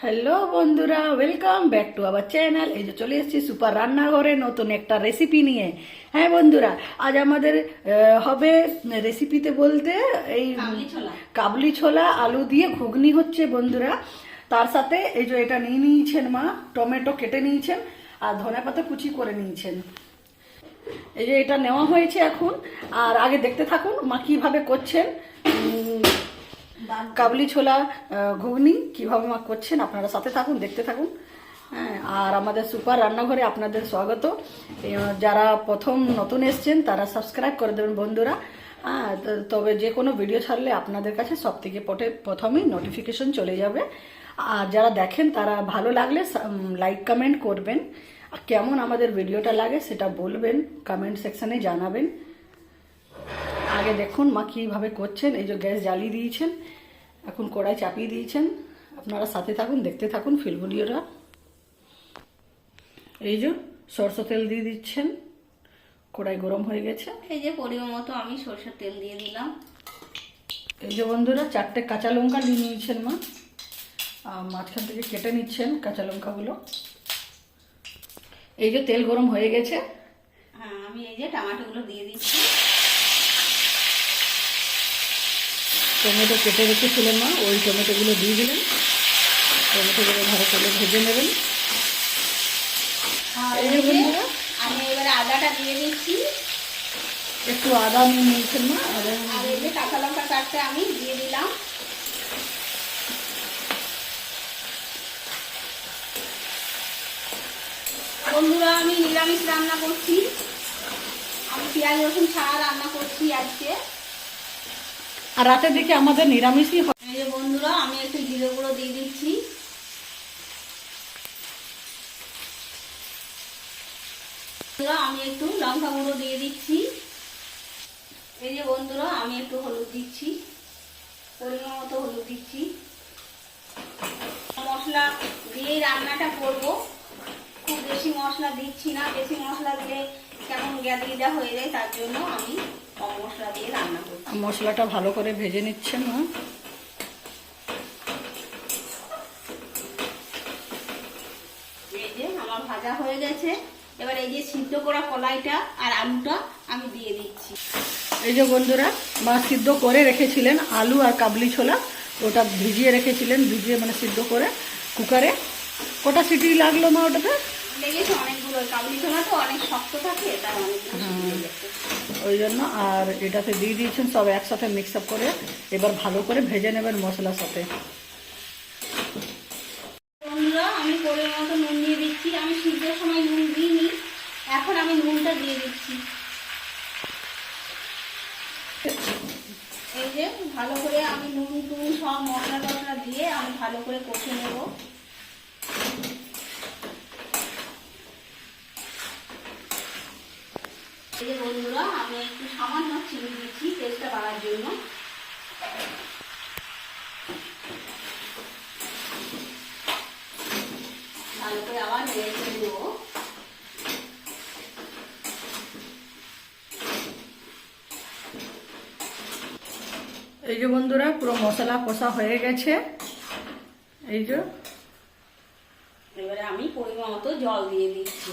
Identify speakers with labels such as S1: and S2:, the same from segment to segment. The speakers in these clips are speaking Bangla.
S1: হ্যালো বন্ধুরা, welcome back to our channel. এই যে চলে এসেছি সুপার রান্নাঘরে নতুন একটা রেসিপি নিয়ে। হ্যাঁ বন্ধুরা, আজ আমাদের হবে রেসিপিতে বলতে এই কাবলি ছোলা আলু দিয়ে ঘুগনি হচ্ছে বন্ধুরা। তার সাথে এই যে এটা নিয়ে নিয়েছেন মা, টমেটো কেটে নিয়েছেন আর ধনেপাতা কুচি করে নিয়েছেন। এই যে এটা নেওয়া হয়েছে এখন। আর আগে দেখতে থাকুন মা কিভাবে করছেন কাবলি ছোলা ঘুগনি, কিভাবে মা করছেন। আপনারা সাথে থাকুন, দেখতে থাকুন। হ্যাঁ, আর আমাদের সুপার রান্নাঘরে আপনাদের স্বাগত। যারা প্রথম নতুন এসছেন তারা সাবস্ক্রাইব করে দেবেন বন্ধুরা। হ্যাঁ, তবে যে কোনো ভিডিও ছাড়লে আপনাদের কাছে সব থেকে প্রথমেই নোটিফিকেশন চলে যাবে। আর যারা দেখেন তারা ভালো লাগলে লাইক কমেন্ট করবেন। আর কেমন আমাদের ভিডিওটা লাগে সেটা বলবেন, কমেন্ট সেকশনে জানাবেন। আগে দেখুন মা কীভাবে করছেন। এই যে গ্যাস জ্বালিয়ে দিয়েছেন, এখন কড়াই চাপিয়ে দিয়েছেন। আপনারা সাথে থাকুন, দেখতে থাকুন ফিল ভিডিওটা। এই যে সরষের তেল দিয়ে দিচ্ছেন, কড়াই গরম হয়ে গেছে।
S2: এই যে পরিমাণ মতো আমি সরষের তেল দিয়ে দিলাম।
S1: এই যে বন্ধুরা 4টে কাঁচা লঙ্কা নিয়ে নিয়েছেন মা, মাঝখান থেকে কেটে নিচ্ছেন কাঁচা লঙ্কাগুলো। এই যে তেল গরম হয়ে গেছে।
S2: হ্যাঁ, আমি এই যে টমেটোগুলো দিয়ে দিচ্ছি।
S1: টমেটো কেটে রেখেছিলেন মা, ওই টমেটোগুলো দিয়ে দিলেন। টমেটোগুলো ভালো করে ভেজে নেবেন।
S2: এই যে বন্ধুরা আমি এবারে আদাটা দিয়ে দিচ্ছি।
S1: একটু আদা নিয়ে নিয়েছেন মা,
S2: আর এই যে কাঁচা লঙ্কা 4টে আমি দিয়ে দিলাম। বন্ধুরা আমি নিরামিষ রান্না করছি, আমি পেঁয়াজ রসুন ছাড়া রান্না করছি আজকে।
S1: আর রাতের দিকে আমাদের নিরামিষই হয়।
S2: এই যে বন্ধুরা আমি একটু জিরে গুঁড়ো দিয়ে দিচ্ছি। আমি একটু লঙ্কা গুঁড়ো দিয়ে দিচ্ছি। এই যে বন্ধুরা আমি একটু হলুদ দিচ্ছি, পরিমাণ মতো হলুদ দিচ্ছি। মশলা দিয়েই রান্নাটা করব, খুব বেশি মশলা দিচ্ছি না। বেশি মশলা দিলে কেমন গ্যাদা হয়ে যায়, তার জন্য আমি কম মশলা দিয়ে রান্না করছি।
S1: মশলাটা ভালো করে ভেজে নিচ্ছেন না।
S2: এই যে আমার ভাজা হয়ে গেছে। এবার এই যে সিদ্ধ করা কলাইটা আর আলুটা আমি দিয়ে দিচ্ছি।
S1: এই যে বন্ধুরা মা সিদ্ধ করে রেখেছিলেন আলু আর কাবলি ছোলা, ওটা ভিজিয়ে রেখেছিলেন, ভিজিয়ে মানে সিদ্ধ করে কুকারে। কটা সিটি লাগলো মা ওটাতে?
S2: লেগেছে অনেকগুলো, কাবলি ছোলা তো অনেক শক্ত থাকে, তাই
S1: ওই জন্য। আর এটাতে দিয়ে দিয়েছেন সব একসাথে মিক্স আপ করে। এবার ভালো করে ভেজে নেবেন মশলার সাথে।
S2: বন্ধুরা আমি পরিমাণ মতো নুন দিয়ে দিচ্ছি। আমি সিদ্ধের সময় নুন দিইনি, এখন আমি নুনটা দিয়ে দিচ্ছি। এই যে ভালো করে আমি নুন টুন সব মশলা টশলা দিয়ে আমি ভালো করে কষে নেব। এই যে বন্ধুরা আমি একটু সামান্য চিনি দিচ্ছি টেস্টটা বাড়ার জন্য। ভালো করে আবার নেড়ে দেবো।
S1: এই যে বন্ধুরা পুরো মশলা কষা হয়ে গেছে। এই যে
S2: এবারে আমি পরিমাণ মতো জল দিয়ে দিচ্ছি।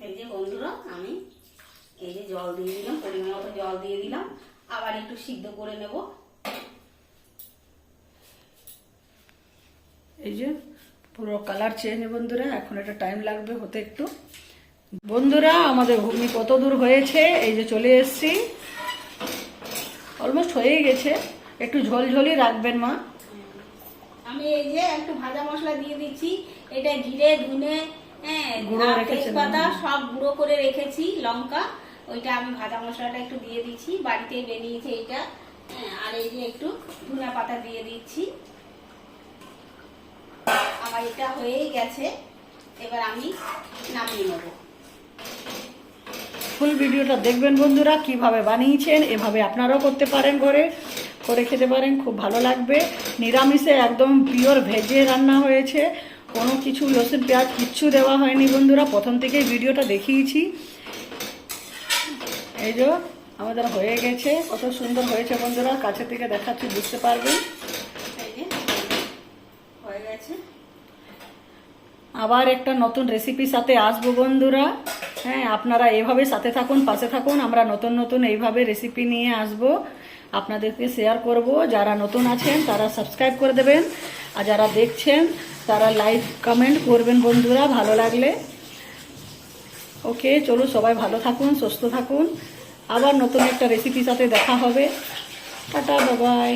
S2: এই যে বন্ধুরা আমি এই যে জল দিয়ে দিলাম, পরিমাণ মতো জল দিয়ে দিলাম। আবার একটু সিদ্ধ করে নেব।
S1: এই যে পুরো কালার চেঞ্জ বন্ধুরা, এখন এটা টাইম লাগবে হতে একটু। বন্ধুরা আমাদের ঘুগনি কত দূর হয়েছে, এই যে চলে এসছি, অলমোস্ট হয়ে গেছে। একটু ঝোলঝোলই রাখবেন মা।
S2: আমি এই যে একটু ভাজা মশলা দিয়ে দিচ্ছি। এটা জিরে ধনে তেজপাতা সব গুঁড়ো করে রেখেছি, লঙ্কা, ওইটা আমি ভাজা মশলাটা একটু দিয়ে দিচ্ছি, বাড়িতেই বেরিয়েছে এটা। আর এই যে একটু ধনে পাতা দিয়ে দিচ্ছি। আমার এটা হয়েই গেছে, এবার আমি নামিয়ে নেব।
S1: ফুল ভিডিওটা দেখবেন বন্ধুরা, কিভাবে বানিয়েছেন। এভাবে আপনারাও করতে পারেন, ঘরে করে খেতে পারেন, খুব ভালো লাগবে। নিরামিষে একদম পিওর ভেজে রান্না হয়েছে, কোনো কিছু লসুন পেঁয়াজ কিচ্ছু দেওয়া হয়নি বন্ধুরা। প্রথম থেকেই ভিডিওটা দেখিয়েছি। এই যে আমাদের হয়ে গেছে। কত সুন্দর হয়েছে বন্ধুরা, কাছে থেকে দেখাচ্ছি বুঝতে পারবেন।
S2: এই যে হয়ে গেছে।
S1: আবার একটা নতুন রেসিপির সাথে আসবো বন্ধুরা। হ্যাঁ, আপনারা এভাবে সাথে থাকুন, পাশে থাকুন। আমরা নতুন নতুন এইভাবে রেসিপি নিয়ে আসব, আপনাদেরকে শেয়ার করব। যারা নতুন আছেন তারা সাবস্ক্রাইব করে দেবেন, আর যারা দেখছেন তারা লাইক কমেন্ট করবেন বন্ধুরা ভালো লাগলে। ওকে, চলো সবাই ভালো থাকুন, সুস্থ থাকুন। আবার নতুন একটা রেসিপির সাথে দেখা হবে। Tata, bye bye.